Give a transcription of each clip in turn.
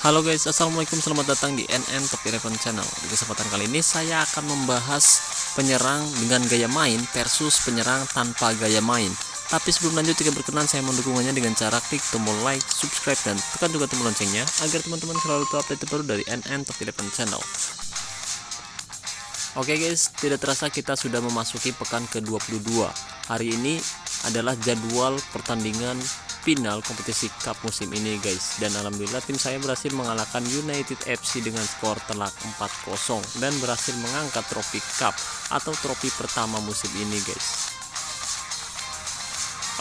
Halo guys, assalamualaikum, selamat datang di NN Top 11 Channel. Di kesempatan kali ini saya akan membahas penyerang dengan gaya main versus penyerang tanpa gaya main. Tapi sebelum lanjut, jika berkenan saya mendukungannya dengan cara klik tombol like, subscribe, dan tekan juga tombol loncengnya agar teman-teman selalu tahu update terbaru dari NN Top 11 Channel. Oke guys, tidak terasa kita sudah memasuki pekan ke-22. Hari ini adalah jadwal pertandingan final kompetisi cup musim ini guys, dan alhamdulillah tim saya berhasil mengalahkan United FC dengan skor telak 4-0 dan berhasil mengangkat trofi cup atau trofi pertama musim ini guys.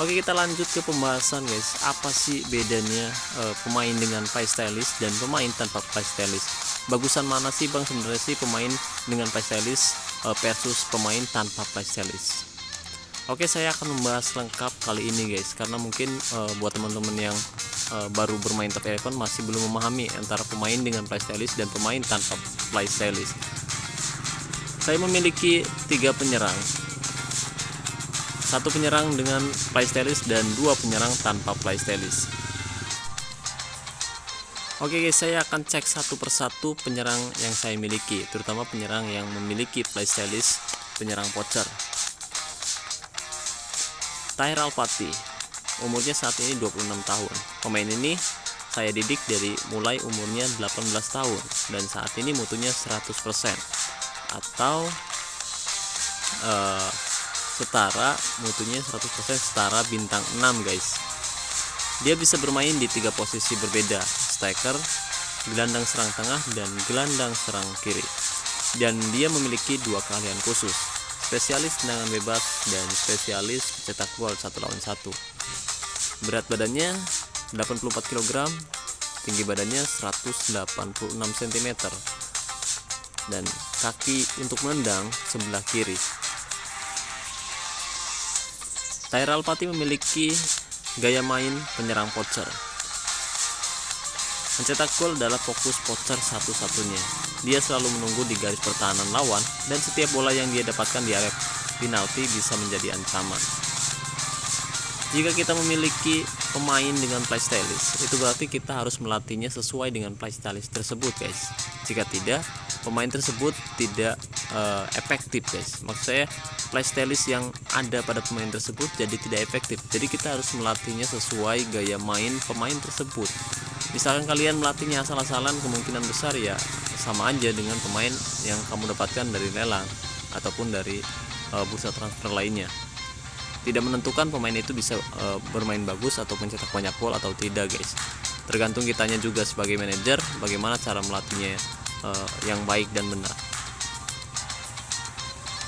Oke, kita lanjut ke pembahasan guys. Apa sih bedanya pemain dengan playstylist dan pemain tanpa playstylist? Bagusan mana sih bang sebenarnya sih pemain dengan playstylist versus pemain tanpa playstylist? Oke, saya akan membahas lengkap kali ini guys, karena mungkin buat teman-teman yang baru bermain Top 11 masih belum memahami antara pemain dengan playstylist dan pemain tanpa playstylist. Saya memiliki 3 penyerang, 1 penyerang dengan playstylist dan 2 penyerang tanpa playstylist. Oke guys, saya akan cek satu persatu penyerang yang saya miliki, terutama penyerang yang memiliki playstylist penyerang voucher. Tahir Al-Fatih, umurnya saat ini 26 tahun. Pemain ini saya didik dari mulai umurnya 18 tahun dan saat ini mutunya 100% atau setara mutunya 100% setara bintang 6 guys. Dia bisa bermain di 3 posisi berbeda: striker, gelandang serang tengah, dan gelandang serang kiri. Dan dia memiliki 2 keahlian khusus: spesialis tendangan bebas dan spesialis pencetak gol 1 lawan 1. Berat badannya 84 kg, tinggi badannya 186 cm, dan kaki untuk menendang sebelah kiri. Tahir Al-Fatih memiliki gaya main penyerang voucher. Mencetak gol adalah fokus voucher satu-satunya. Dia selalu menunggu di garis pertahanan lawan dan setiap bola yang dia dapatkan di area penalti bisa menjadi ancaman. Jika kita memiliki pemain dengan playstylist, itu berarti kita harus melatihnya sesuai dengan playstylist tersebut guys. Jika tidak, pemain tersebut tidak efektif guys. Maksud saya, playstylist yang ada pada pemain tersebut jadi tidak efektif. Jadi kita harus melatihnya sesuai gaya main pemain tersebut. Misalkan kalian melatihnya asal-asalan, kemungkinan besar ya sama aja dengan pemain yang kamu dapatkan dari lelang ataupun dari bursa transfer lainnya. Tidak menentukan pemain itu bisa bermain bagus atau mencetak banyak gol atau tidak guys. Tergantung kitanya juga sebagai manajer, bagaimana cara melatihnya yang baik dan benar.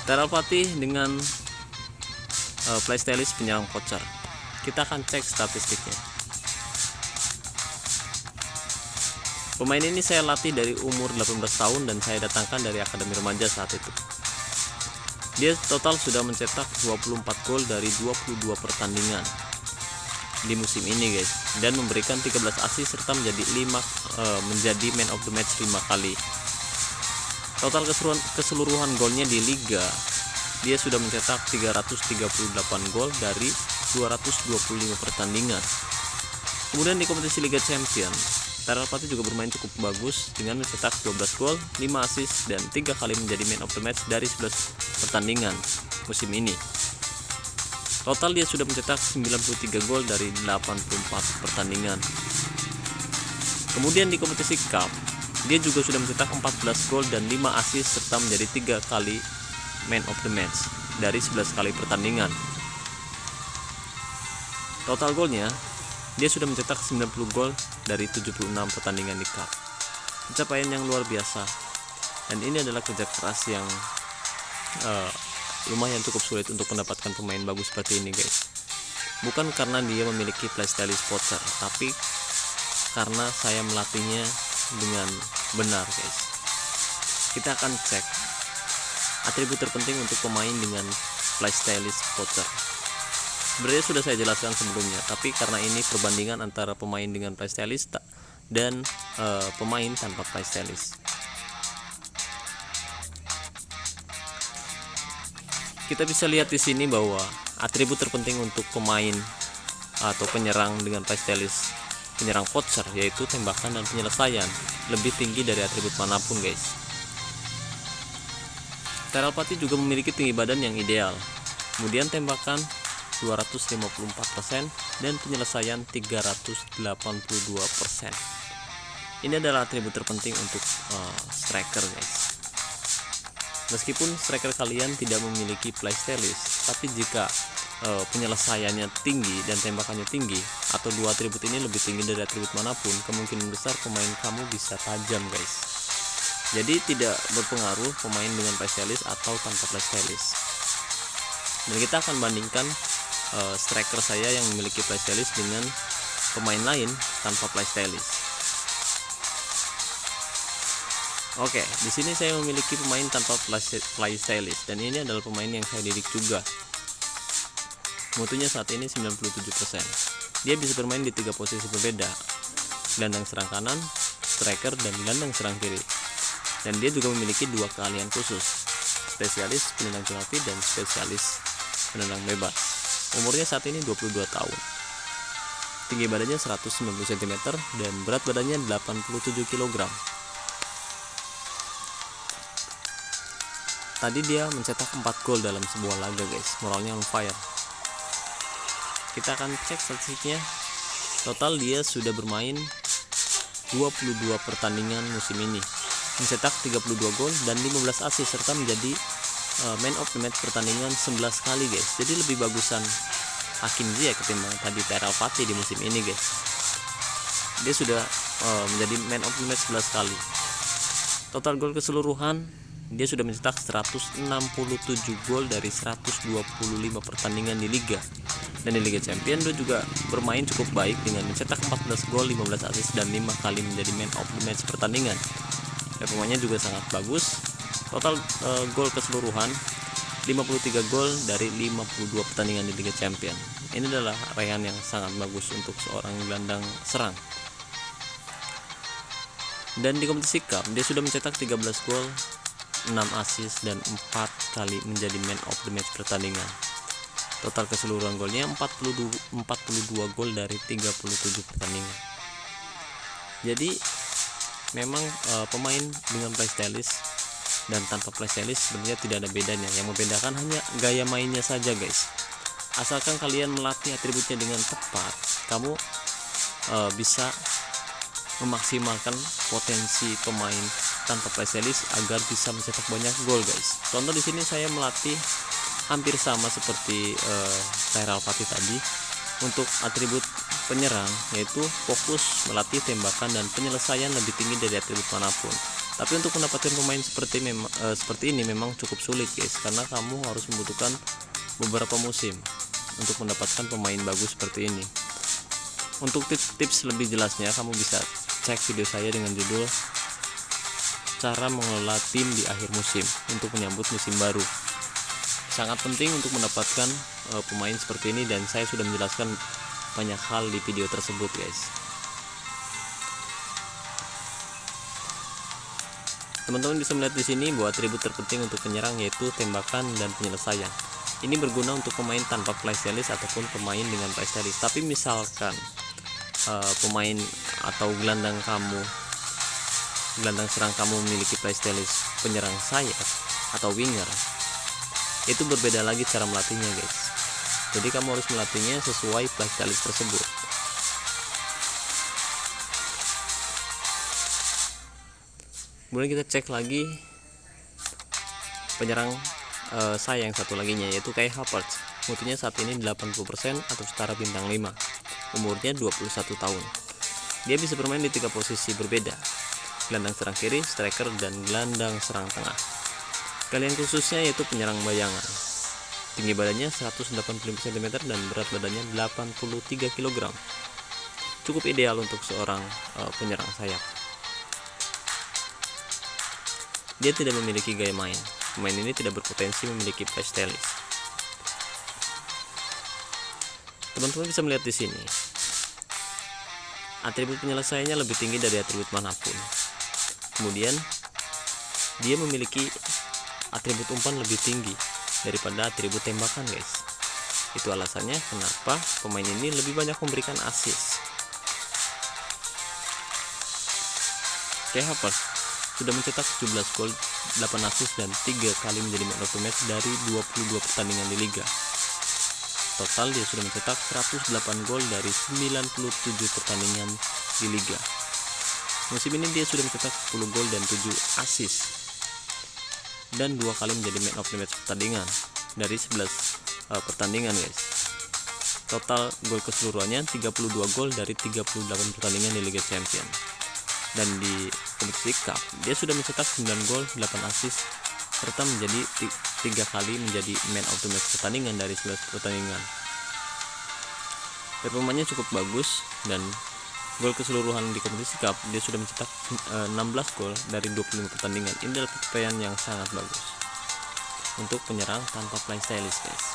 Tahir Al-Fatih dengan playstylist penyerang voucher. Kita akan cek statistiknya. Pemain ini saya latih dari umur 18 tahun dan saya datangkan dari akademi remaja saat itu. Dia total sudah mencetak 24 gol dari 22 pertandingan di musim ini guys, dan memberikan 13 assist serta menjadi man of the match 5 kali. Total keseluruhan golnya di liga, dia sudah mencetak 338 gol dari 225 pertandingan. Kemudian di kompetisi Liga Champions, Tahir Al-Fatih juga bermain cukup bagus dengan mencetak 12 gol, 5 assist, dan 3 kali menjadi man of the match dari 11 pertandingan musim ini. Total dia sudah mencetak 93 gol dari 84 pertandingan. Kemudian di kompetisi Cup, dia juga sudah mencetak 14 gol dan 5 assist serta menjadi 3 kali man of the match dari 11 kali pertandingan. Total golnya, dia sudah mencetak 90 gol dari 76 pertandingan di Cup. Pencapaian yang luar biasa. Dan ini adalah kerja keras yang lumayan cukup sulit untuk mendapatkan pemain bagus seperti ini guys. Bukan karena dia memiliki playstylist voucher, tapi karena saya melatihnya dengan benar guys. Kita akan cek atribut terpenting untuk pemain dengan playstylist voucher. Sebenarnya sudah saya jelaskan sebelumnya, tapi karena ini perbandingan antara pemain dengan playstylist dan pemain tanpa playstylist. Kita bisa lihat di sini bahwa atribut terpenting untuk pemain atau penyerang dengan playstylist penyerang poacher, yaitu tembakan dan penyelesaian, lebih tinggi dari atribut manapun guys. Tyrell Patty juga memiliki tinggi badan yang ideal, kemudian tembakan 254% dan penyelesaian 382%. Ini adalah atribut terpenting untuk striker guys. Meskipun striker kalian tidak memiliki playstylist, tapi jika penyelesaiannya tinggi dan tembakannya tinggi, atau dua atribut ini lebih tinggi dari atribut manapun, kemungkinan besar pemain kamu bisa tajam guys. Jadi tidak berpengaruh pemain dengan playstylist atau tanpa playstylist. Dan kita akan bandingkan striker saya yang memiliki playstylist dengan pemain lain tanpa playstylist. Oke, di sini saya memiliki pemain tanpa playstylist, dan ini adalah pemain yang saya didik juga. Mutunya saat ini 97%. Dia bisa bermain di 3 posisi berbeda: gelandang serang kanan, striker, dan gelandang serang kiri. Dan dia juga memiliki 2 keahlian khusus: spesialis penendang penalti dan spesialis penendang bebas. Umurnya saat ini 22 tahun. Tinggi badannya 190 cm dan berat badannya 87 kg. Tadi dia mencetak 4 gol dalam sebuah laga guys, moralnya on fire. Kita akan cek statistiknya. Total dia sudah bermain 22 pertandingan musim ini, mencetak 32 gol dan 15 assist, serta menjadi man of the match pertandingan 11 kali guys. Jadi lebih bagusan Hakim Ziyech ketimbang tadi Tyrell Patty di musim ini guys. Dia sudah menjadi man of the match 11 kali. Total gol keseluruhan dia sudah mencetak 167 gol dari 125 pertandingan di liga. Dan di Liga Champions dia juga bermain cukup baik dengan mencetak 14 gol, 15 assist dan 5 kali menjadi man of the match pertandingan. Performanya juga sangat bagus. Total gol keseluruhan 53 gol dari 52 pertandingan di Liga Champions. Ini adalah raihan yang sangat bagus untuk seorang gelandang serang. Dan di kompetisi Cup dia sudah mencetak 13 gol, 6 assist dan 4 kali menjadi man of the match pertandingan. Total keseluruhan golnya 42 gol dari 37 pertandingan. Jadi memang pemain dengan playstylist dan tanpa playstylist sebenarnya tidak ada bedanya. Yang membedakan hanya gaya mainnya saja guys. Asalkan kalian melatih atributnya dengan tepat, kamu bisa memaksimalkan potensi pemain tanpa playstylist agar bisa mencetak banyak gol guys. Contoh di sini saya melatih hampir sama seperti Tyrell Patty tadi. Untuk atribut penyerang yaitu fokus melatih tembakan dan penyelesaian lebih tinggi dari atribut manapun. Tapi untuk mendapatkan pemain seperti ini memang cukup sulit guys, karena kamu harus membutuhkan beberapa musim untuk mendapatkan pemain bagus seperti ini. Untuk tips lebih jelasnya kamu bisa cek video saya dengan judul cara mengelola tim di akhir musim untuk menyambut musim baru. Sangat penting untuk mendapatkan pemain seperti ini, dan saya sudah menjelaskan banyak hal di video tersebut guys. Teman-teman bisa melihat di sini bahwa atribut terpenting untuk penyerang yaitu tembakan dan penyelesaian. Ini berguna untuk pemain tanpa playstylist ataupun pemain dengan playstylist. Tapi misalkan pemain atau gelandang serang kamu memiliki playstylist penyerang sayap atau winger, itu berbeda lagi cara melatihnya guys. Jadi kamu harus melatihnya sesuai playstylist tersebut. Kemudian kita cek lagi penyerang saya yang satu laginya, yaitu Kai Havertz. Mutunya saat ini 80% atau setara bintang 5. Umurnya 21 tahun. Dia bisa bermain di 3 posisi berbeda: gelandang serang kiri, striker, dan gelandang serang tengah. Keahlian khususnya yaitu penyerang bayangan. Tinggi badannya 185 cm dan berat badannya 83 kg. Cukup ideal untuk seorang penyerang sayap. Dia tidak memiliki gaya main. Pemain ini tidak berpotensi memiliki playstylist. Teman-teman bisa melihat di sini. Atribut penyelesaiannya lebih tinggi dari atribut manapun. Kemudian dia memiliki atribut umpan lebih tinggi daripada atribut tembakan guys. Itu alasannya kenapa pemain ini lebih banyak memberikan assist. Kai Havertz sudah mencetak 17 gol, 8 assist dan 3 kali menjadi man of the match dari 22 pertandingan di liga. Total dia sudah mencetak 108 gol dari 97 pertandingan di liga. Musim ini dia sudah mencetak 10 gol dan 7 assist dan 2 kali menjadi man of the match pertandingan dari 11 pertandingan guys. Total gol keseluruhannya 32 gol dari 38 pertandingan di Liga Champions. Dan di kompetisi Cup dia sudah mencetak 9 gol, 8 assist serta menjadi 3 kali menjadi man of the match pertandingan dari 11 pertandingan. Performanya cukup bagus dan gol keseluruhan di kompetisi Cup dia sudah mencetak 16 gol dari 25 pertandingan. Ini adalah pencapaian yang sangat bagus untuk penyerang tanpa playstylist guys.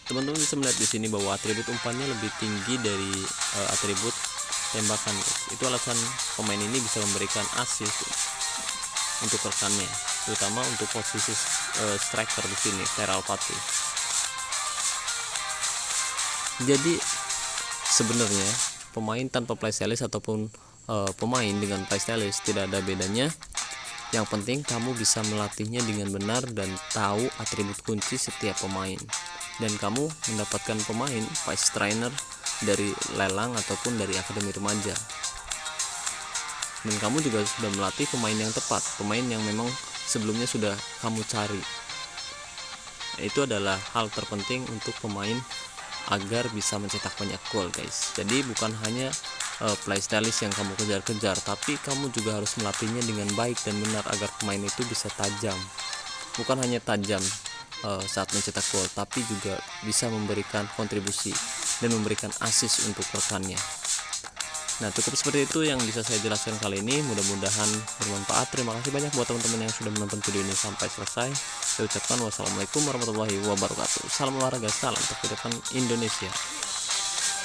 Teman-teman bisa melihat di sini bahwa atribut umpannya lebih tinggi dari atribut tembakan guys. Itu alasan pemain ini bisa memberikan assist untuk rekannya, terutama untuk posisi striker di sini, Terrell Pati. Jadi sebenarnya pemain tanpa playstylist ataupun pemain dengan playstylist tidak ada bedanya. Yang penting kamu bisa melatihnya dengan benar dan tahu atribut kunci setiap pemain. Dan kamu mendapatkan pemain vice trainer dari lelang ataupun dari akademi remaja. Dan kamu juga sudah melatih pemain yang tepat, pemain yang memang sebelumnya sudah kamu cari. Itu adalah hal terpenting untuk pemain agar bisa mencetak banyak gol guys. Jadi bukan hanya playstylist yang kamu kejar-kejar, tapi kamu juga harus melatihnya dengan baik dan benar agar pemain itu bisa tajam. Bukan hanya tajam saat mencetak gol, tapi juga bisa memberikan kontribusi dan memberikan assist untuk rekannya. Nah, cukup seperti itu yang bisa saya jelaskan kali ini. Mudah-mudahan bermanfaat. Terima kasih banyak buat teman-teman yang sudah menonton video ini sampai selesai. Saya ucapkan wassalamualaikum warahmatullahi wabarakatuh. Salam olahraga, salam kehidupan Indonesia.